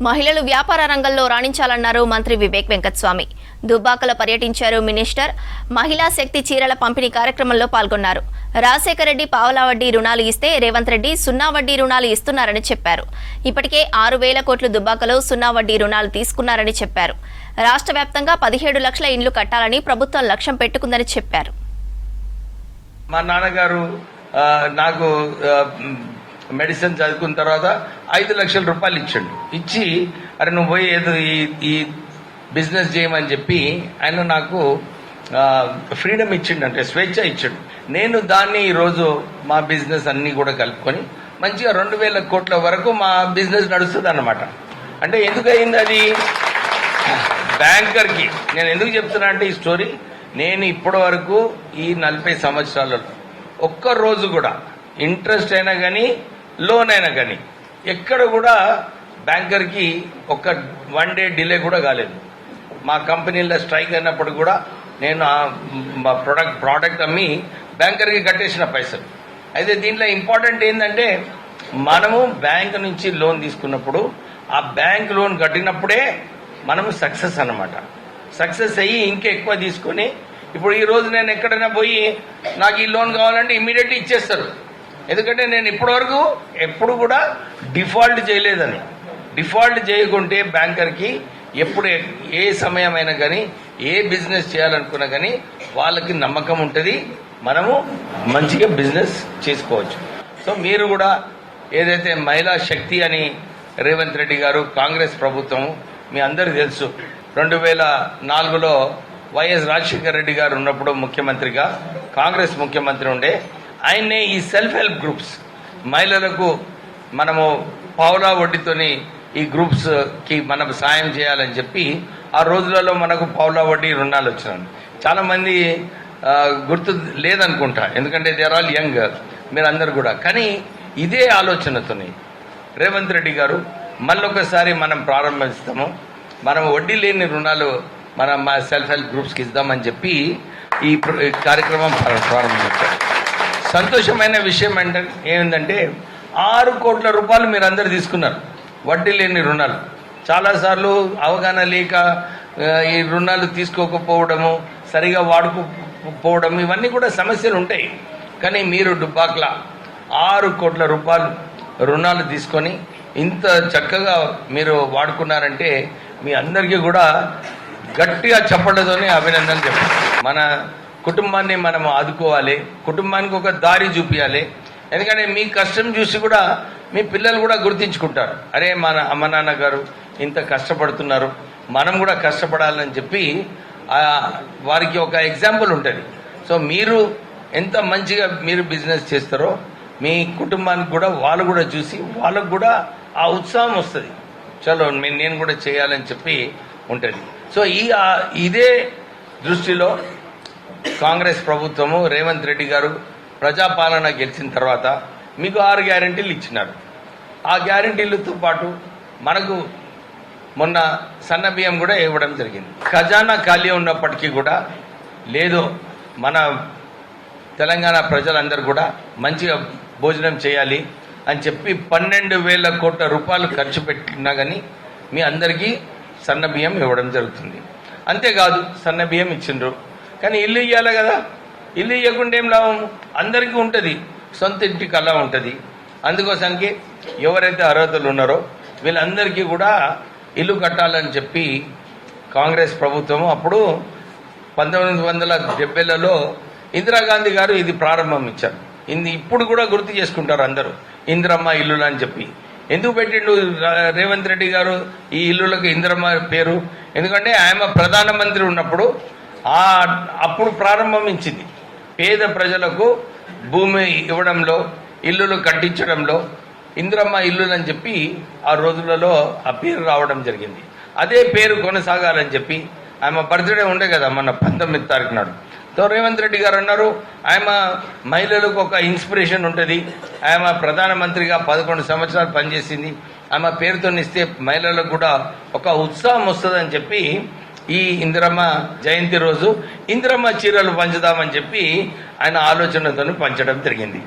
మహిళలు వ్యాపార రంగంలో రాణించాలన్నారు మంత్రి వివేక్ వెంకటస్వామి. దుబ్బాకలో పర్యటించారు మినిస్టర్. మహిళా శక్తి చీరల పంపిణీ కార్యక్రమంలో పాల్గొన్నారు. రాజశేఖర రెడ్డి పావలా వడ్డీ రుణాలు ఇస్తే రేవంత్ రెడ్డి సున్నా వడ్డీ రుణాలు ఇస్తున్నారని చెప్పారు. ఇప్పటికే 6,000 కోట్లు దుబ్బాకలో సున్నా వడ్డీ రుణాలు తీసుకున్నారని చెప్పారు. రాష్ట్ర వ్యాప్తంగా 17 లక్షల ఇండ్లు కట్టాలని ప్రభుత్వం లక్ష్యం పెట్టుకుందని చెప్పారు. మా నాన్నగారు నాకు మెడిసిన్ చదువుకున్న తర్వాత 5 లక్షల రూపాయలు ఇచ్చి అరే నువ్వు పోయి ఏదో ఈ బిజినెస్ చేయమని చెప్పి ఆయన నాకు ఫ్రీడమ్ ఇచ్చిండు, అంటే స్వేచ్ఛ ఇచ్చిండు. నేను దాన్ని ఈరోజు మా బిజినెస్ అన్ని కూడా కలుపుకొని మంచిగా 2,000 కోట్ల వరకు మా బిజినెస్ నడుస్తుంది అన్నమాట. అంటే ఎందుకు అయింది అది? బ్యాంకర్కి నేను ఎందుకు చెప్తున్నా అంటే ఈ స్టోరీ, నేను ఇప్పటి వరకు ఈ 40 సంవత్సరాలలో ఒక్క రోజు కూడా ఇంట్రెస్ట్ అయినా కానీ లోన్ అయినా కానీ ఎక్కడ కూడా బ్యాంకర్కి ఒక 1 డే డిలే కూడా కాలేదు. మా కంపెనీలో స్ట్రైక్ అయినప్పుడు కూడా నేను మా ప్రోడక్ట్ అమ్మి బ్యాంకర్కి కట్టేసిన పైసలు. అయితే దీంట్లో ఇంపార్టెంట్ ఏంటంటే మనము బ్యాంక్ నుంచి లోన్ తీసుకున్నప్పుడు ఆ బ్యాంక్ లోన్ కట్టినప్పుడే మనము సక్సెస్ అన్నమాట. సక్సెస్ అయ్యి ఇంకా ఎక్కువ తీసుకొని ఇప్పుడు ఈ రోజు నేను ఎక్కడైనా పోయి నాకు ఈ లోన్ కావాలంటే ఇమ్మీడియట్లీ ఇచ్చేస్తారు. ఎందుకంటే నేను ఇప్పటివరకు ఎప్పుడు కూడా డిఫాల్ట్ చేయలేదని. డిఫాల్ట్ చేయకుంటే బ్యాంకర్కి ఎప్పుడు ఏ సమయమైనా కానీ ఏ బిజినెస్ చేయాలనుకున్నా కానీ వాళ్ళకి నమ్మకం ఉంటుంది, మనము మంచిగా బిజినెస్ చేసుకోవచ్చు. సో మీరు కూడా ఏదైతే మహిళా శక్తి అని రేవంత్ రెడ్డి గారు కాంగ్రెస్ ప్రభుత్వం మీ అందరికీ తెలుసు, 2004లో వైఎస్ రాజశేఖర రెడ్డి గారు ఉన్నప్పుడు ముఖ్యమంత్రిగా కాంగ్రెస్ ముఖ్యమంత్రి ఉండే ఆయన్నే ఈ సెల్ఫ్ హెల్ప్ గ్రూప్స్ మహిళలకు మనము పావులా వడ్డీతోని ఈ గ్రూప్స్ కి మనం సాయం చేయాలని చెప్పి ఆ రోజులలో మనకు పావులా వడ్డీ రుణాలు వచ్చినాయి. చాలా మంది గుర్తు లేదనుకుంటా, ఎందుకంటే దే ఆర్ ఆల్ యంగ్ మీరందరూ కూడా. కానీ ఇదే ఆలోచనతోని రేవంత్ రెడ్డి గారు మళ్ళొకసారి మనం ప్రారంభిస్తాము, మనం వడ్డీ లేని రుణాలు మనం మా సెల్ఫ్ హెల్ప్ గ్రూప్స్కి ఇద్దామని చెప్పి ఈ కార్యక్రమం ప్రారంభించారు. సంతోషమైన విషయం ఏంటంటే 6 కోట్ల రూపాయలు మీరు అందరు తీసుకున్నారు వడ్డీ లేని రుణాలు. చాలాసార్లు అవగాహన లేక ఈ రుణాలు తీసుకోకపోవడము, సరిగా వాడుకోకపోవడం, ఇవన్నీ కూడా సమస్యలు ఉంటాయి. కానీ మీరు డుబ్బాక్లా 6 కోట్ల రూపాయలు రుణాలు తీసుకొని ఇంత చక్కగా మీరు వాడుకున్నారంటే మీ అందరికీ కూడా గట్టిగా చప్పట్లతోనే అభినందనలు చెప్పాలి. మన కుటుంబాన్ని మనం ఆదుకోవాలి, కుటుంబానికి ఒక దారి చూపించాలి. ఎందుకంటే మీ కష్టం చూసి కూడా మీ పిల్లలు కూడా గుర్తించుకుంటారు, అరే మన అమ్మ నాన్న గారు ఇంత కష్టపడుతున్నారు, మనం కూడా కష్టపడాలని చెప్పి వారికి ఒక ఎగ్జాంపుల్ ఉంటుంది. సో మీరు ఎంత మంచిగా మీరు బిజినెస్ చేస్తారో మీ కుటుంబానికి కూడా వాళ్ళు కూడా చూసి వాళ్ళకు కూడా ఆ ఉత్సాహం వస్తుంది, చలో నేను కూడా చేయాలని చెప్పి ఉంటుంది. సో ఇదే దృష్టిలో కాంగ్రెస్ ప్రభుత్వము రేవంత్ రెడ్డి గారు ప్రజాపాలన గెలిచిన తర్వాత మీకు 6 గ్యారెంటీలు ఇచ్చినారు. ఆ గ్యారెంటీలతో పాటు మనకు మొన్న సన్న బియ్యం కూడా ఇవ్వడం జరిగింది. ఖజానా ఖాళీ ఉన్నప్పటికీ కూడా లేదు, మన తెలంగాణ ప్రజలందరూ కూడా మంచిగా భోజనం చేయాలి అని చెప్పి 12,000 కోట్ల రూపాయలు ఖర్చు పెట్టినా కానీ మీ అందరికీ సన్న బియ్యం ఇవ్వడం జరుగుతుంది. అంతేకాదు సన్న బియ్యం ఇచ్చిండ్రు, కానీ ఇల్లు ఇవ్వాలి కదా, ఇల్లు ఇవ్వకుండా ఏం లాభం? అందరికీ ఉంటుంది, సొంత ఇంటి కళ ఉంటుంది. అందుకోసానికి ఎవరైతే అర్హతలు ఉన్నారో వీళ్ళందరికీ కూడా ఇల్లు కట్టాలని చెప్పి కాంగ్రెస్ ప్రభుత్వం అప్పుడు 1970లలో ఇందిరాగాంధీ గారు ఇది ప్రారంభం ఇచ్చారు. ఇప్పుడు కూడా గుర్తు చేసుకుంటారు అందరూ ఇందిరమ్మ ఇల్లులు అని చెప్పి. ఎందుకు పెట్టిండు రేవంత్ రెడ్డి గారు ఈ ఇల్లులకు ఇందిరమ్మ పేరు? ఎందుకంటే ఆయన ప్రధానమంత్రి ఉన్నప్పుడు అప్పుడు ప్రారంభించింది పేద ప్రజలకు భూమి ఇవ్వడంలో, ఇల్లులు కట్టించడంలో ఇందిరమ్మ ఇల్లులు అని చెప్పి ఆ రోజులలో ఆ పేరు రావడం జరిగింది. అదే పేరు కొనసాగాలని చెప్పి ఆయన బర్త్డే ఉండే కదా మొన్న 19వ తారీఖు నాడు. తో రేవంత్ రెడ్డి గారు అన్నారు ఆయన మహిళలకు ఒక ఇన్స్పిరేషన్ ఉంటుంది, ఆయన ప్రధానమంత్రిగా 11 సంవత్సరాలు పనిచేసింది, ఆమె పేరుతో ఇస్తే మహిళలకు కూడా ఒక ఉత్సాహం వస్తుందని చెప్పి ఈ ఇందిరమ్మ జయంతి రోజు ఇందిరమ్మ చీరలు పంచుదామని చెప్పి ఆయన ఆలోచనతో పంచడం జరిగింది.